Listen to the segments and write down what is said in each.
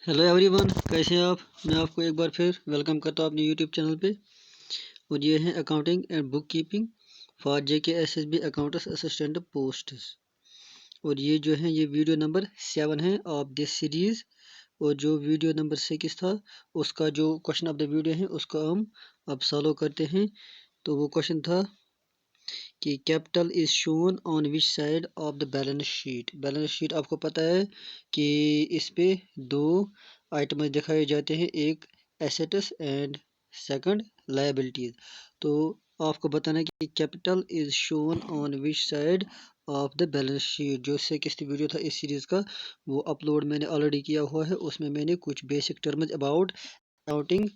Hello everyone, कैसे हैं आप। मैं आपको एक बार फिर वेलकम करता हूं अपने यूट्यूब चैनल पे। और ये है accounting and book keeping for JKSSB accountants assistant post. और ये जो है ये वीडियो नंबर 7 है ऑफ दिस सीरीज़। और जो वीडियो नंबर 6 था उसका जो क्वेश्चन ऑफ द वीडियो है उसको हम अब सॉल्व करते हैं। तो वो क्वेश्चन था कि capital is shown on which side of the balance sheet. Balance sheet आपको पता है कि इस पे दो आइटम दिखाए जाते हैं, एक एसेट्स एंड सेकंड लायबिलिटीज। तो आपको बताना है कि capital is shown on which side of the balance sheet. जो सेकंड वीडियो था इस सीरीज़ का वो अपलोड मैंने ऑलरेडी किया हुआ है। उसमें मैंने कुछ बेसिक टर्म्स अबाउट अकाउंटिंग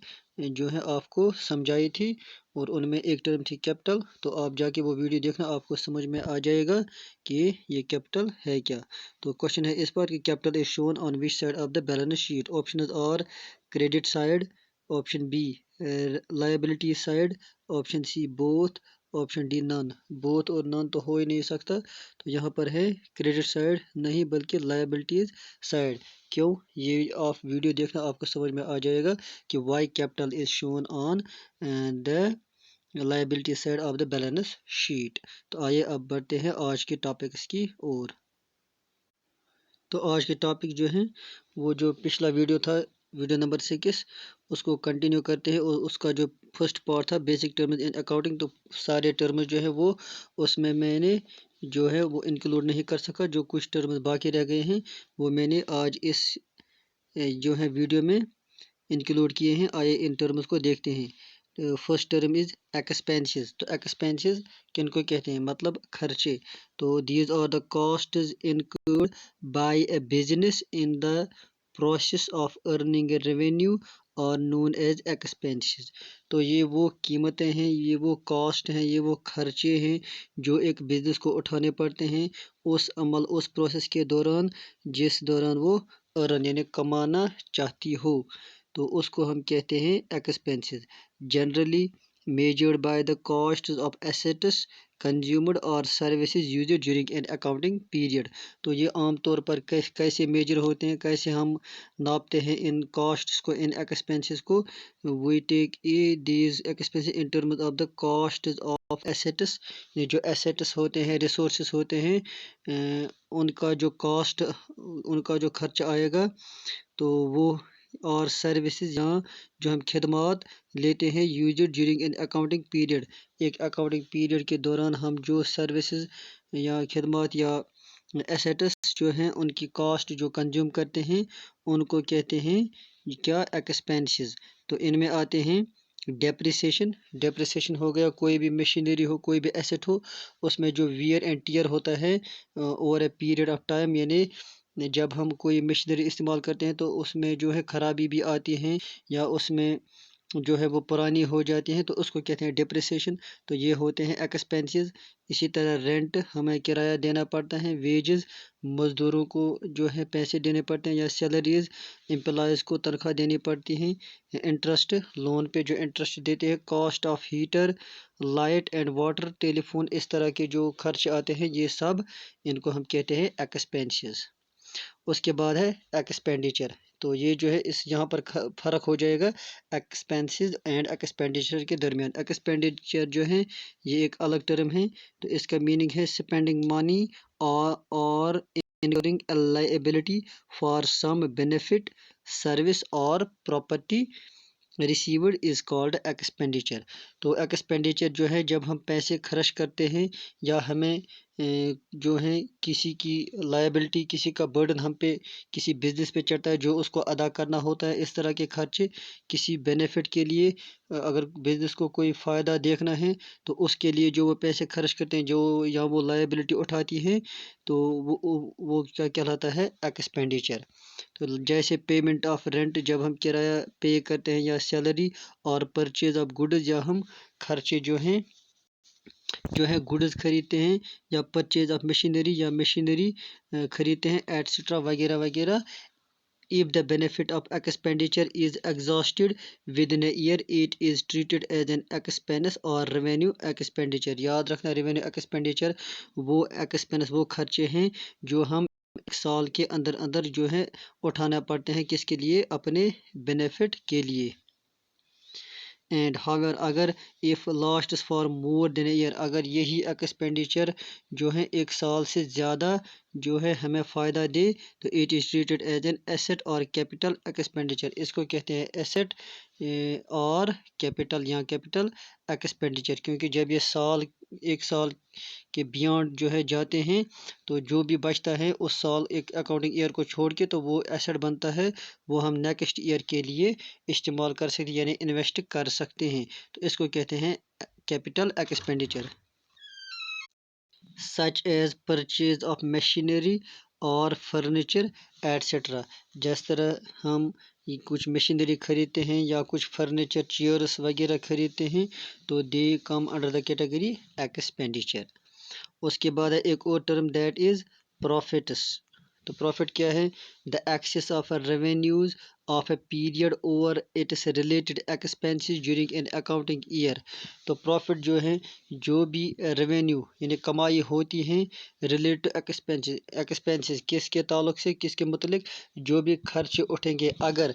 जो है आपको समझाई थी और उनमें एक टर्म थी कैपिटल। तो आप जाके वो वीडियो देखना, आपको समझ में आ जाएगा कि ये कैपिटल है क्या। तो क्वेश्चन है इस पर कि capital is shown on which side of the balance sheet. Option are credit side, option B liability side, option C both, option D none. Both और नन तो हो ही नहीं सकता, तो यहाँ पर है क्रेडिट साइड नहीं बल्कि लायबिलिटीज साइड। क्यों, ये आप वीडियो देखना, आपको समझ में आ जाएगा कि why capital is shown on the liability side of the balance sheet. तो आइए अब बढ़ते हैं आज के टॉपिक्स की ओर। तो आज के टॉपिक जो हैं वो जो पिछला वीडियो था वीडियो नंबर 6 उसको कंटिन्यू करते हैं। और उसका जो फर्स्ट पार्ट था बेसिक टर्म्स इन अकाउंटिंग, तो सारे टर्म्स जो है वो उसमें मैंने जो है वो इंक्लूड नहीं कर सका। जो कुछ टर्म्स बाकी रह गए हैं वो मैंने आज इस जो है वीडियो में इंक्लूड किए हैं। आइए इन टर्म्स को देखते हैं। First term is expenses. तो एक्सपेंसेस किन को कहते हैं, मतलब खर्चे। तो these are the costs incurred by a business in the process of earning a revenue और नोन एज एक्सपेंसेस। तो ये वो कीमतें हैं, ये वो कॉस्ट हैं, ये वो खर्चे हैं जो एक बिजनेस को उठाने पड़ते हैं उस अमल उस प्रोसेस के दौरान जिस दौरान वो अर्न यानी कमाना चाहती हो। तो उसको हम कहते हैं expenses. Generally measured by the costs of assets consumed or services used during an accounting period। तो ये आम तौर पर कैसे मेजर होते हैं, कैसे हम नापते हैं इन कॉस्ट्स को, इन एक्सपेंसेस को। we take these expenses in terms of the costs of assets। ये जो assets होते हैं, resources होते हैं, उनका जो कॉस्ट, उनका जो खर्च आएगा तो वो, और सर्विसेज यहाँ जो हम खिदमत लेते हैं used during an accounting period. एक अकाउंटिंग पीरियड के दौरान हम जो सर्विसेज या खिदमत या एसेट्स जो हैं उनकी कॉस्ट जो कंज्यूम करते हैं उनको कहते हैं क्या, एक्सपेंसेस। तो इनमें आते हैं डेप्रिसिएशन। डेप्रिसिएशन हो गया, कोई भी मशीनरी हो, कोई भी एसेट हो, उसमें जो वियर एंड टियर होता है over a period of time, यानी जब हम कोई मशीनरी इस्तेमाल करते हैं तो उसमें जो है ख़राबी भी आती हैं या उसमें जो है वो पुरानी हो जाती हैं, तो उसको कहते हैं डिप्रिसिएशन। तो ये होते हैं एक्सपेंसेस। इसी तरह रेंट, हमें किराया देना पड़ता है। वेजेस, मज़दूरों को जो है पैसे देने पड़ते हैं, या सैलरीज, एम्प्लॉयज़ को तनख्वाह देनी पड़ती हैं। इंटरेस्ट, लोन पे जो इंटरेस्ट देते हैं। Cost of heater, light and water, telephone, इस तरह के जो खर्च आते हैं ये सब, इनको हम कहते हैं एक्सपेंसेस। उसके बाद है एक्सपेंडिचर। तो ये जो है इस यहाँ पर फ़र्क हो जाएगा एक्सपेंसेस एंड एक्सपेंडिचर के दरमियान। एक्सपेंडिचर जो है ये एक अलग टर्म है, तो इसका मीनिंग है स्पेंडिंग मनी और incurring a liability for some benefit, service or property received is called expenditure. तो एक्सपेंडिचर जो है जब हम पैसे खर्च करते हैं या हमें जो है किसी की लायबिलिटी, किसी का बर्डन हम पे किसी बिजनेस पे चढ़ता है जो उसको अदा करना होता है, इस तरह के खर्चे किसी बेनिफिट के लिए। अगर बिजनेस को कोई फ़ायदा देखना है तो उसके लिए जो वो पैसे खर्च करते हैं, जो या वो लायबिलिटी उठाती है, तो वो क्या कहलाता है, एक्सपेंडिचर। तो जैसे पेमेंट ऑफ रेंट, जब हम किराया पे करते हैं, या सैलरी, और परचेज ऑफ गुड्स, या हम खर्चे जो है गुड्स खरीदते हैं, या परचेज ऑफ मशीनरी, या मशीनरी खरीदते हैं, एट्सेट्रा वगैरह वगैरह। If the benefit of expenditure is exhausted within a year, it is treated as an expense or revenue expenditure। याद रखना, revenue expenditure वो expense, वो खर्चे हैं जो हम سال کے اندر اندر جو ہے اٹھانا پڑتے ہیں، کس کے لیے؟ اپنے بینیفٹ کے لیے. اینڈ however اگر if lasts for more than a year، اگر یہی ایکسپینڈیچر جو ہے ایک سال سے زیادہ جو ہے ہمیں فائدہ دے تو it is treated as an asset or capital expenditure. اس کو کہتے ہیں ایسٹ اور کیپٹل یا کیپٹل ایکسپینڈیچر، کیونکہ جب یہ ایک سال کے بیانڈ جو ہے جاتے ہیں تو جو بھی بچتا ہے اس سال ایک اکاؤنٹنگ ایئر کو چھوڑ کے تو وہ ایسٹ بنتا ہے، وہ ہم نیکسٹ ایئر کے لیے استعمال کر سکتے یعنی انویسٹ کر سکتے ہیں، تو اس کو کہتے ہیں capital expenditure. Such as purchase of machinery اور فرنیچر ایٹسٹرا، جس طرح ہم کچھ مشینری خریدتے ہیں یا کچھ فرنیچر چیئرس وغیرہ خریدتے ہیں تو they come under the category expenditure. اس کے بعد ہے ایک اور ٹرم دیٹ از پروفٹس. تو پروفٹ کیا ہے؟ The excess of revenues of a period over its related expenses during an accounting year. تو پروفٹ جو ہے جو بھی ریونیو یعنی کمائی ہوتی ہیں ریلیٹ ٹو ایکسپینسز، کس کے تعلق سے، کس کے متعلق؟ جو بھی خرچ اٹھیں گے، اگر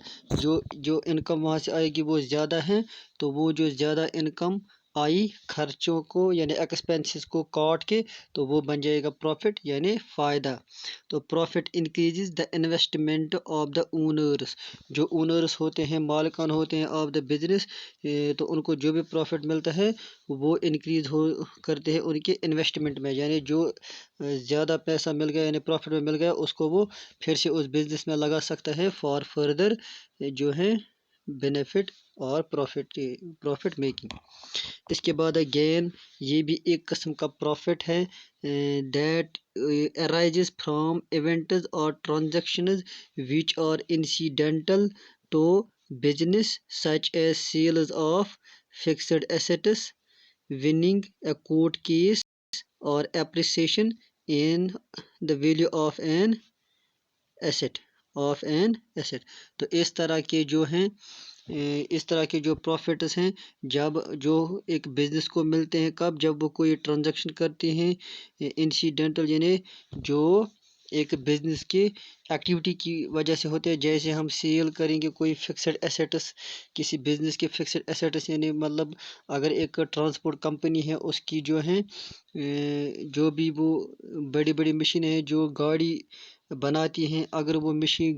جو انکم وہاں سے آئے گی وہ زیادہ ہیں تو وہ جو زیادہ انکم آئی خرچوں کو یعنی ایکسپینسز کو کاٹ کے تو وہ بن جائے گا پروفٹ یعنی فائدہ. تو profit increases the investment of the owners, جو اونرس ہوتے ہیں، مالکان ہوتے ہیں آف دا بزنس، تو ان کو جو بھی پروفٹ ملتا ہے وہ انکریز کرتے ہیں ان کے انویسٹمنٹ میں، یعنی جو زیادہ پیسہ مل گیا یعنی پروفٹ میں مل گیا اس کو وہ پھر سے اس بزنس میں لگا سکتا ہے فار فردر جو ہے بینیفٹ اور پروفٹ میکنگ. اس کے بعد گین، یہ بھی ایک قسم کا پروفٹ ہے that arises from events or transactions which are incidental to business such as sales of fixed assets, winning a court case or appreciation in the value of an asset. تو اس طرح کے جو ہیں اس طرح کے جو پروفٹس ہیں جب جو ایک بزنس کو ملتے ہیں، کب؟ جب وہ کوئی ٹرانزیکشن کرتے ہیں انسیڈنٹل یعنی جو ایک بزنس کی ایکٹیویٹی کی وجہ سے ہوتے ہیں، جیسے ہم سیل کریں گے کوئی فکسڈ ایسیٹس، کسی بزنس کے فکسڈ ایسیٹس یعنی مطلب اگر ایک ٹرانسپورٹ کمپنی ہے اس کی جو ہیں جو بھی وہ بڑی بڑی مشینیں ہیں جو گاڑی بناتی ہیں، اگر وہ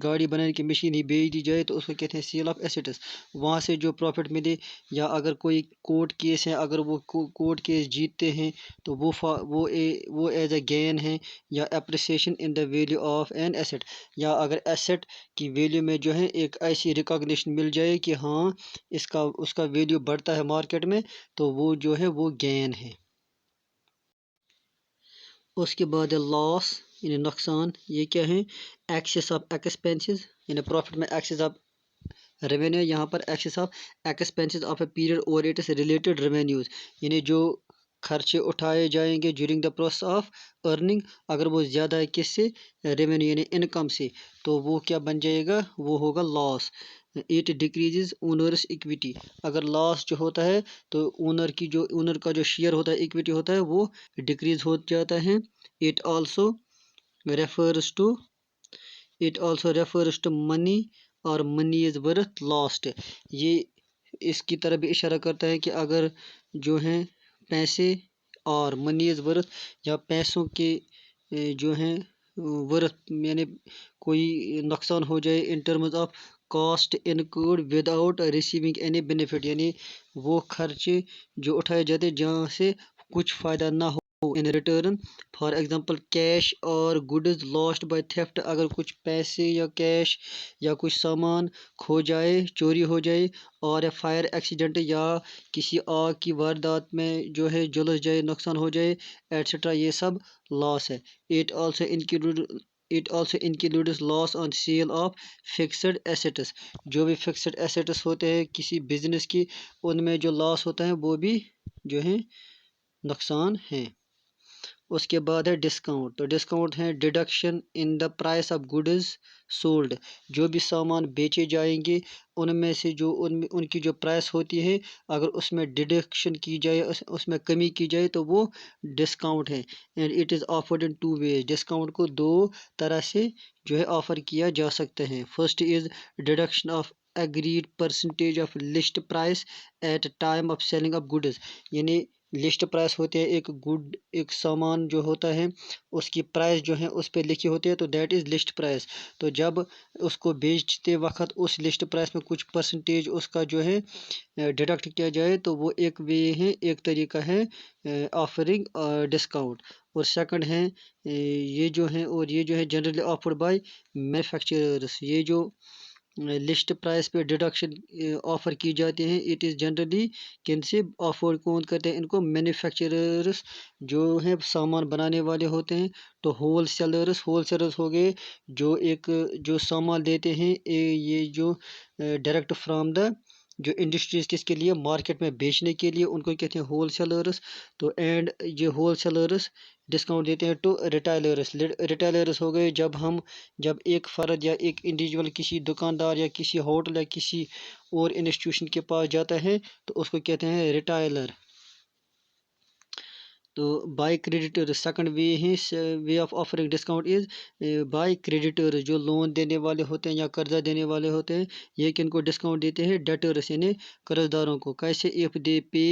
گاڑی بنانے کی مشین ہی بیچ دی جائے تو اس کو کہتے ہیں سیل آف ایسیٹس، وہاں سے جو پروفٹ ملے. یا اگر کوئی کورٹ کیس ہے، اگر وہ کورٹ کیس جیتتے ہیں تو وہ ایز اے گین ہے. یا appreciation in the value of an asset, یا اگر ایسٹ کی ویلیو میں جو ہے ایک ایسی ریکاگنیشن مل جائے کہ ہاں اس کا ویلیو بڑھتا ہے مارکیٹ میں تو وہ جو ہے وہ گین ہے. اس کے بعد لاس یعنی نقصان، یہ کیا ہے؟ ایکسس آف ایکسپینسز، یعنی پروفٹ میں ایکسس آف ریونیو، یہاں پر excess of expenses of a period اور اٹس ریلیٹڈ ریونیوز، یعنی جو خرچے اٹھائے جائیں گے during the process of earning, اگر وہ زیادہ ہے کس سے؟ ریونیو یعنی انکم سے، تو وہ کیا بن جائے گا؟ وہ ہوگا لاس. اٹ ڈیکریزز اونرس ایکویٹی، اگر لاس جو ہوتا ہے تو اونر کا جو شیئر ہوتا ہے، ایکویٹی ہوتا ہے، وہ ڈیکریز ہو جاتا ہے. It also refers to money or money is worth lost. یہ اس کی طرف بھی اشارہ کرتا ہے کہ اگر جو ہیں پیسے اور money is worth یا پیسوں کے جو ہیں worth یعنی کوئی نقصان ہو جائے in terms of cost incurred without receiving any benefit، یعنی وہ خرچے جو اٹھائے جاتے جہاں سے کچھ فائدہ نہ ہو in return. For example cash اور گڈز لاسٹ بائی تھیفٹ، اگر کچھ پیسے یا کیش یا کچھ سامان کھو جائے، چوری ہو جائے، اور فائر ایکسیڈنٹ یا کسی آگ کی واردات میں جو ہے جلس جائے، نقصان ہو جائے ایٹسٹرا، یہ سب لاس ہے. It also includes loss on sale of fixed assets. جو بھی فکسڈ ایسیٹس ہوتے ہیں کسی بزنس کی، ان میں جو لاس ہوتا ہے وہ بھی جو ہے نقصان ہیں. उसके बाद है डिस्काउंट। तो डिस्काउंट है deduction in the price of goods sold. जो भी सामान बेचे जाएंगे उनमें से जो उनकी जो प्राइस होती है, अगर उसमें डिडक्शन की जाए, उसमें कमी की जाए, तो वो डिस्काउंट है। And it is offered in two ways. Discount को दो तरह से जो है ऑफ़र किया जा सकता है। First is deduction of agreed percentage of list price at time of selling of goods। यानी लिस्ट प्राइस होती है, एक सामान जो होता है उसकी प्राइस जो है उस पर लिखी होती है, तो दैट इज़ लिस्ट प्राइस। तो जब उसको बेचते वक्त उस लिस्ट प्राइस में कुछ परसेंटेज उसका जो है डिडक्ट किया जाए, तो वो एक वे है, एक तरीका है ऑफरिंग डिस्काउंट। और सेकंड है ये जो है जनरली ऑफर्ड बाय मैन्युफैक्चरर्स। ये जो लिस्ट प्राइस पे डिडक्शन ऑफ़र की जाती हैं, इट इज़ जनरली किन से ऑफर कौन करते हैं इनको? मैन्युफैक्चरर्स जो है सामान बनाने वाले होते हैं। तो होलसेलर्स हो गए जो सामान देते हैं, ये जो डायरेक्ट फ्रॉम द जो इंडस्ट्रीज किसके लिए? मार्केट में बेचने के लिए, उनको कहते हैं होलसेलर्स। तो एंड ये होलसेलर्स डिस्काउंट देते हैं टू रिटेलर्स हो गए जब एक फ़र्द या एक इंडिविजुअल किसी दुकानदार या किसी होटल या किसी और इंस्टीट्यूशन के पास जाता है, तो उसको कहते हैं रिटेलर। तो बाय क्रेडिटर सेकंड वे है, way of offering discount is bye creditor. जो लोन देने वाले होते हैं या कर्जा देने वाले होते हैं, ये किनको डिस्काउंट देते हैं? डेटर्स यानी कर्जदारों को। कैसे? इफ़ दे पे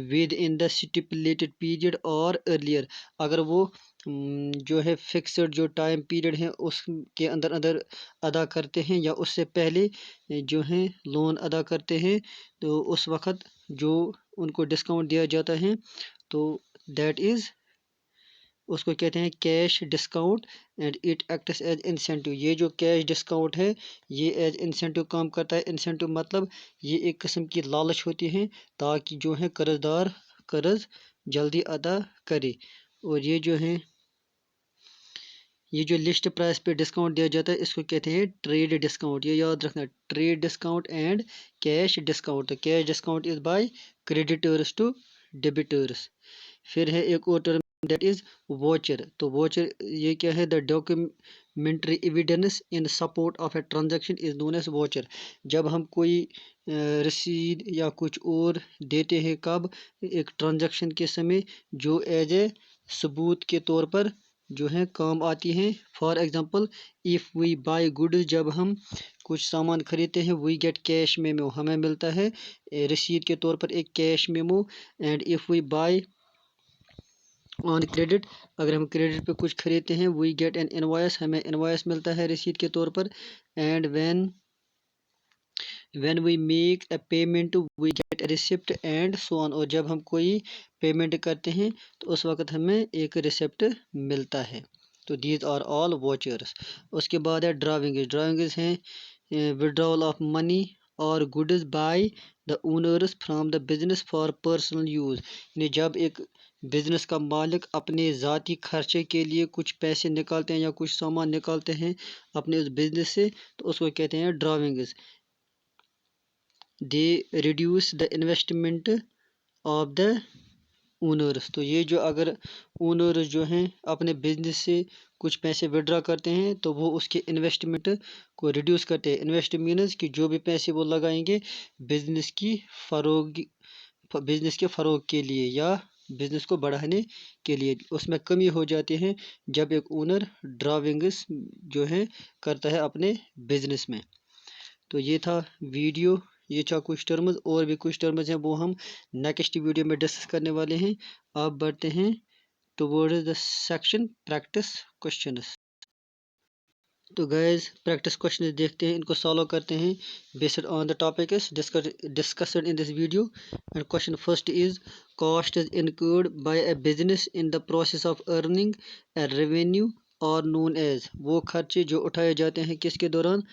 with in the stipulated period और अर्लियर। अगर वो जो है फिक्सड जो टाइम पीरियड है उसके अंदर अंदर अदा करते हैं या उससे पहले जो है लोन अदा करते हैं, तो उस वक़्त जो उनको डिस्काउंट दिया जाता है, तो दैट इज़ उसको कहते हैं cash discount. And it acts as incentive. ये जो कैश डिस्काउंट है ये एज इंसेंटिव काम करता है। इंसेंटिव मतलब ये एक किस्म की लालच होती है ताकि जो है कर्जदार कर्ज जल्दी अदा करे। और ये जो लिस्ट प्राइस पे डिस्काउंट दिया जाता है इसको कहते हैं ट्रेड डिस्काउंट। ये याद रखना, trade discount and cash discount. तो cash discount is by creditors to debtors. फिर है एक और टर्म दैट इज़ वोचर। तो वोचर ये क्या है? The documentary evidence in support of a transaction is known as voucher. जब हम कोई रसीद या कुछ और देते हैं, कब? एक ट्रांजैक्शन के समय, जो एज ए सबूत के तौर पर जो है काम आती हैं। For example, if we buy goods, जब हम कुछ सामान खरीदते हैं, वी गेट कैश मेमो, हमें मिलता है रसीद के तौर पर एक cash memo. And if we buy on credit, अगर हम क्रेडिट पे कुछ खरीदते हैं, वी गेट एन इनवॉइस, हमें इनवॉइस मिलता है रसीद के तौर पर। And when we make a payment we get receipt and so on. और जब हम कोई पेमेंट करते हैं तो उस वक्त हमें एक रिसिप्ट मिलता है। तो दीज आर ऑल वोचर्स। उसके बाद है ड्राविंग्स हैं विड्रॉल ऑफ मनी और goods by the owners from the business for personal use. यानी जब एक बिजनेस का मालिक अपने ज़ाती खर्चे के लिए कुछ पैसे निकालते हैं या कुछ सामान निकालते हैं अपने उस बिजनेस से, तो उसको कहते हैं drawings. They reduce the investment of the owners. तो ये जो अगर ओनर्स जो हैं अपने बिजनेस से कुछ पैसे विड्रॉ करते हैं, तो वो उसके इन्वेस्टमेंट को रिड्यूस करते हैं। इन्वेस्ट मीन्स कि जो भी पैसे वो लगाएंगे बिजनेस के फ़रोग के लिए या बिजनेस को बढ़ाने के लिए, उसमें कमी हो जाती है जब एक ओनर ड्राविंग्स जो है करता है अपने बिजनेस में। तो ये था वीडियो, ये था कुछ टर्म्स, और भी कुछ टर्म्स हैं वो हम नेक्स्ट वीडियो में डिस्कस करने वाले हैं। अब बढ़ते हैं towards the section practice questions. तो गाइस प्रैक्टिस क्वेश्चन देखते हैं, इनको सॉल्व करते हैं based on the topic is discussed in this video. And question first is cost is incurred by a business in the process of earning a revenue और known as. वो खर्चे जो उठाए जाते हैं किसके दौरान?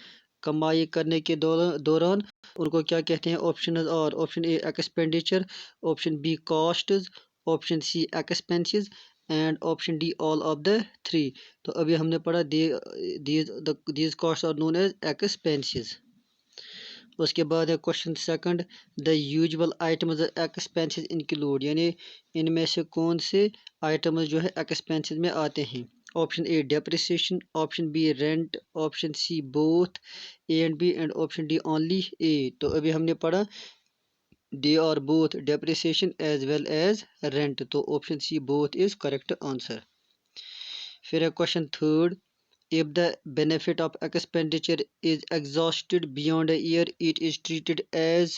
कमाई करने के दौरान उनको क्या कहते हैं? ऑप्शन और option A expenditure, option B costs, option C expenses and option D all of the three. तो अभी हमने पढ़ा these cost are known as expenses. اس کے بعد ہے question second, the usual items expenses include, یعنی ان میں سے کون سے آئٹمز جو ہے ایکسپینسز میں آتے ہیں۔ Option A depreciation, option B rent, option C both A and B, and option D only A. تو ابھی ہم نے پڑھا they are both depreciation as well as rent، تو option C both is correct answer۔ پھر ہے question third, if the benefit of expenditure is exhausted beyond a year it is treated as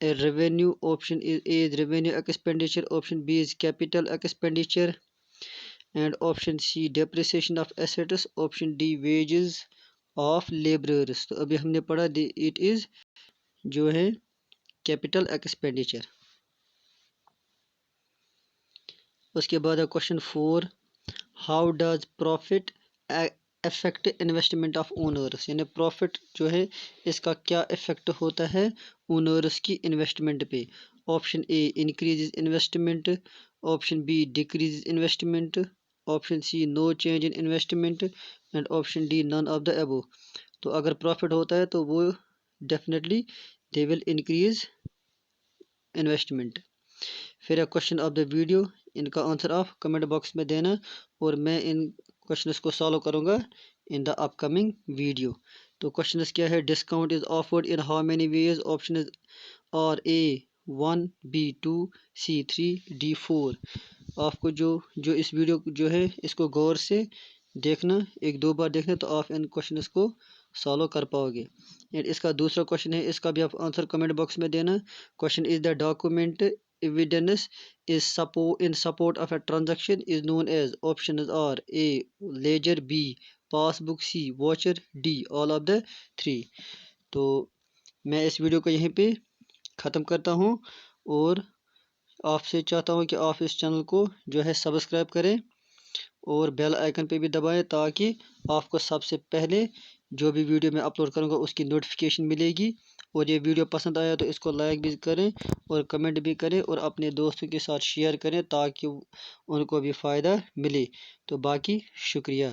a revenue، option A is revenue expenditure، option B is capital expenditure، and option C depreciation of assets، option D wages of laborers۔ تو ابھی ہم نے پڑھا it is جو ہے capital expenditure. اس کے بعد ہے question four, how does profit affect investment of owners, یعنی پروفٹ جو ہے اس کا کیا افیکٹ ہوتا ہے اونرس کی انویسٹمنٹ پہ۔ Option A increase investment, option B decrease investment, option C no change in investment, and option D none of the above. تو اگر پروفٹ ہوتا ہے تو وہ definitely they will increase investment. پھر ہے کوشچن آف دا ویڈیو، ان کا آنسر آپ کمنٹ باکس میں دینا اور میں ان کوشچنس کو سالو کروں گا in the upcoming video. تو کوشچنس کیا ہے، discount is offered in how many ways, option are A 1، B 2، C 3، D 4۔ آپ کو جو اس ویڈیو جو ہے اس کو غور سے دیکھنا، ایک دو بار دیکھنا تو آپ ان کوشچنس کو سالو کر پاؤ گے۔ اس کا دوسرا کوشچن ہے، اس کا بھی آپ آنسر کمنٹ باکس میں دینا۔ Question is the document evidence is in support of a transaction is known as، options are A ledger، B passbook، C voucher، D all of the three۔ تو میں اس video کو یہیں پہ ختم کرتا ہوں اور آپ سے چاہتا ہوں کہ آپ اس چینل کو جو ہے سبسکرائب کریں اور بیل آئیکن پہ بھی دبائیں تاکہ آپ کو سب سے پہلے جو بھی ویڈیو میں اپلوڈ کروں گا اس کی نوٹیفیکیشن ملے گی۔ اور یہ ویڈیو پسند آیا تو اس کو لائک بھی کریں اور کمنٹ بھی کریں اور اپنے دوستوں کے ساتھ شیئر کریں تاکہ ان کو بھی فائدہ ملے۔ تو باقی شکریہ۔